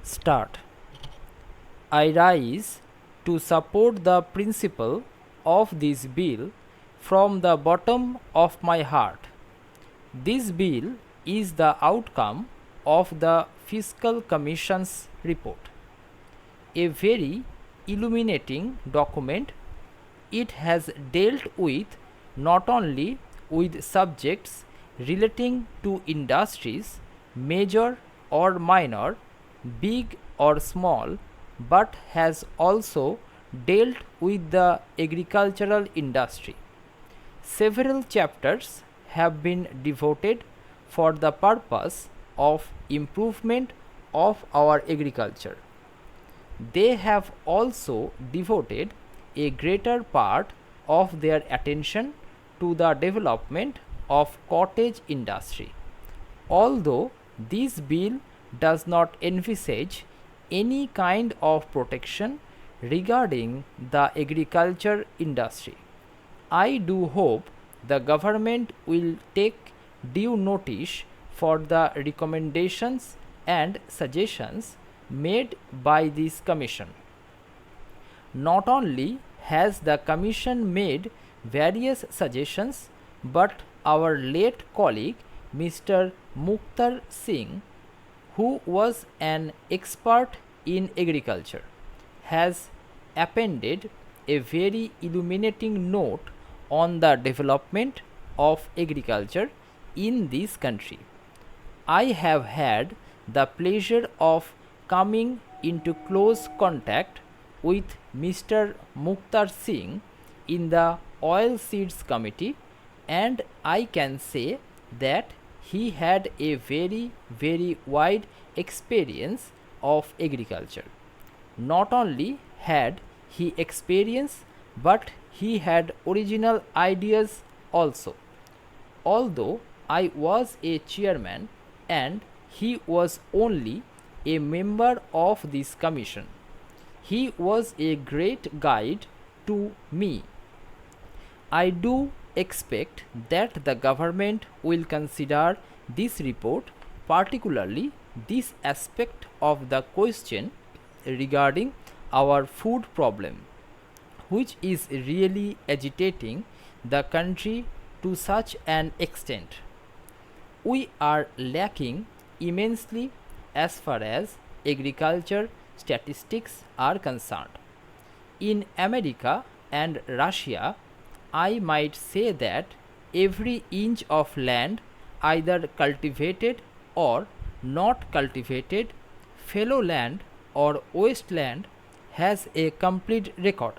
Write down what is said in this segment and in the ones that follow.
Start. I rise to support the principle of this bill from the bottom of my heart. This bill is the outcome of the Fiscal Commission's report, a very illuminating document. It has dealt with not only with subjects relating to industries, major or minor, big or small, but has also dealt with the agricultural industry. Several chapters have been devoted for the purpose of improvement of our agriculture. They have also devoted a greater part of their attention to the development of cottage industry. Although this bill does not envisage any kind of protection regarding the agriculture industry, I do hope the government will take due notice for the recommendations and suggestions made by this commission. Not only has the commission made various suggestions, but our late colleague Mr. Mukhtar Singh, who was an expert in agriculture, has appended a very illuminating note on the development of agriculture in this country. I have had the pleasure of coming into close contact with Mr. Mukhtar Singh in the Oil Seeds Committee, and I can say that he had a very wide experience of agriculture. Not only had he experience, but he had original ideas also. Although I was a chairman and he was only a member of this commission, he was a great guide to me. I do expect that the government will consider this report, particularly this aspect of the question regarding our food problem, which is really agitating the country to such an extent. We are lacking immensely as far as agriculture statistics are concerned. In America and Russia, I might say that every inch of land, either cultivated or not cultivated, fallow land or wasteland, has a complete record.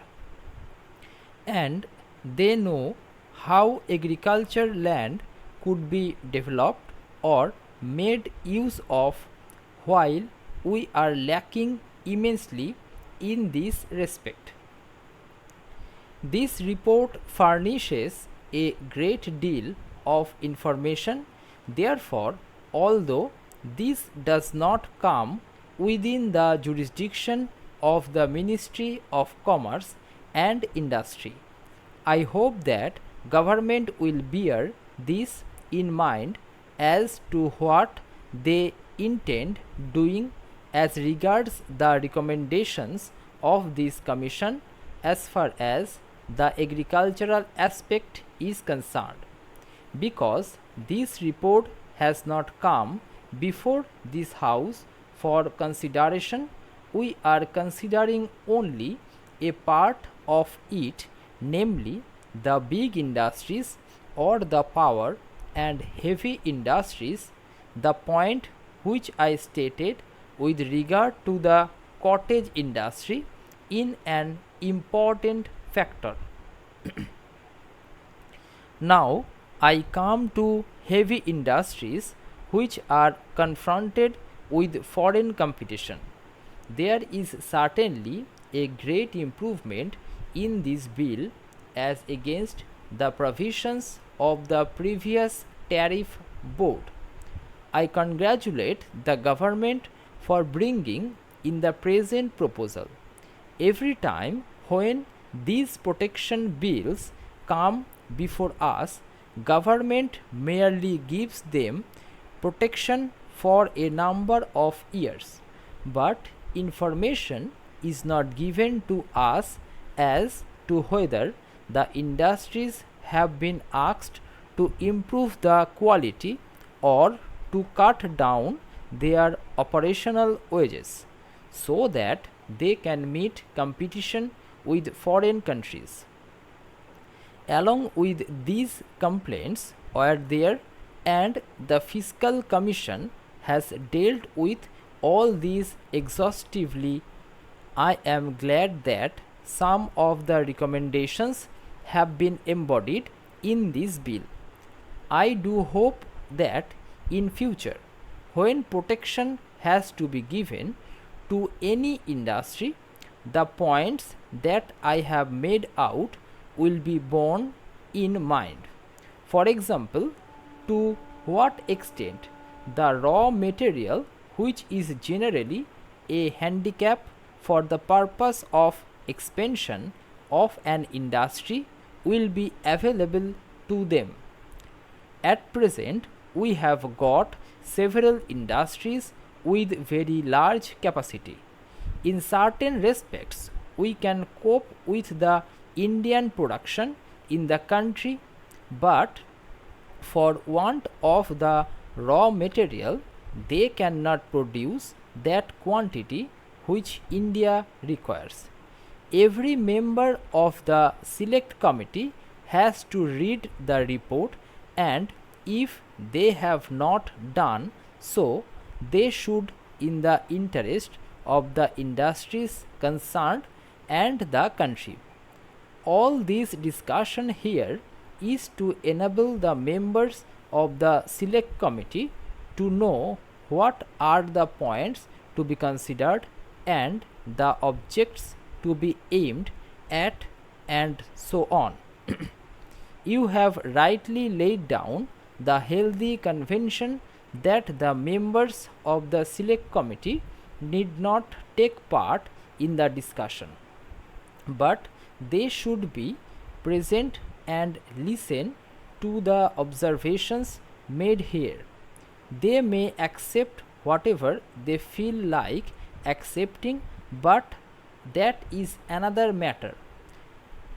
And they know how agriculture land could be developed or made use of, while we are lacking immensely in this respect. This report furnishes a great deal of information. Therefore, although this does not come within the jurisdiction of the Ministry of Commerce and Industry, I hope that government will bear this in mind as to what they intend doing as regards the recommendations of this commission as far as the agricultural aspect is concerned. Because this report has not come before this house for consideration, we are considering only a part of it, namely the big industries or the power and heavy industries, the point which I stated with regard to the cottage industry in an important factor. Now I come to heavy industries which are confronted with foreign competition. There is certainly a great improvement in this bill as against the provisions of the previous tariff board. I congratulate the government for bringing in the present proposal. Every time when these protection bills come before us, government merely gives them protection for a number of years, but information is not given to us as to whether the industries have been asked to improve the quality or to cut down their operational wages so that they can meet competition with foreign countries. Along with these complaints were there, and the Fiscal Commission has dealt with all these exhaustively. I am glad that some of the recommendations have been embodied in this bill. I do hope that in future, when protection has to be given to any industry, the points that I have made out will be borne in mind. For example, to what extent the raw material, which is generally a handicap for the purpose of expansion of an industry, will be available to them. At present, we have got several industries with very large capacity. In certain respects, we can cope with the Indian production in the country, but for want of the raw material, they cannot produce that quantity which India requires. Every member of the select committee has to read the report, and if they have not done so, they should, in the interest of the industries concerned and the country. All this discussion here is to enable the members of the select committee to know what are the points to be considered and the objects to be aimed at, and so on. You have rightly laid down the healthy convention that the members of the select committee need not take part in the discussion, but they should be present and listen to the observations made here. They may accept whatever they feel like accepting, but that is another matter.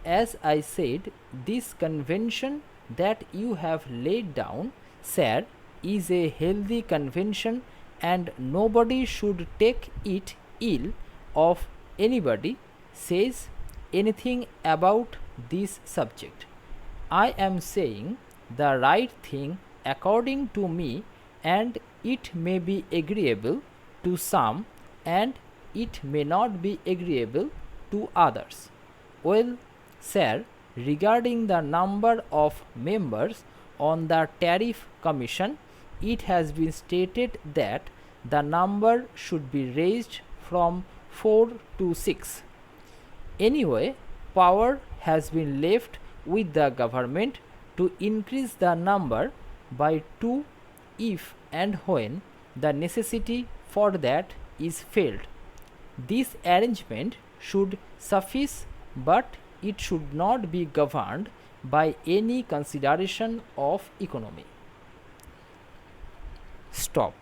As I said, this convention that you have laid down, sir, is a healthy convention, and nobody should take it ill of anybody says anything about this subject. I am saying the right thing according to me, and it may be agreeable to some and it may not be agreeable to others. Well, sir, regarding the number of members on the Tariff Commission, it has been stated that the number should be raised from 4 to 6. Anyway, power has been left with the government to increase the number by 2 if and when the necessity for that is felt. This arrangement should suffice, but it should not be governed by any consideration of economy. Stop.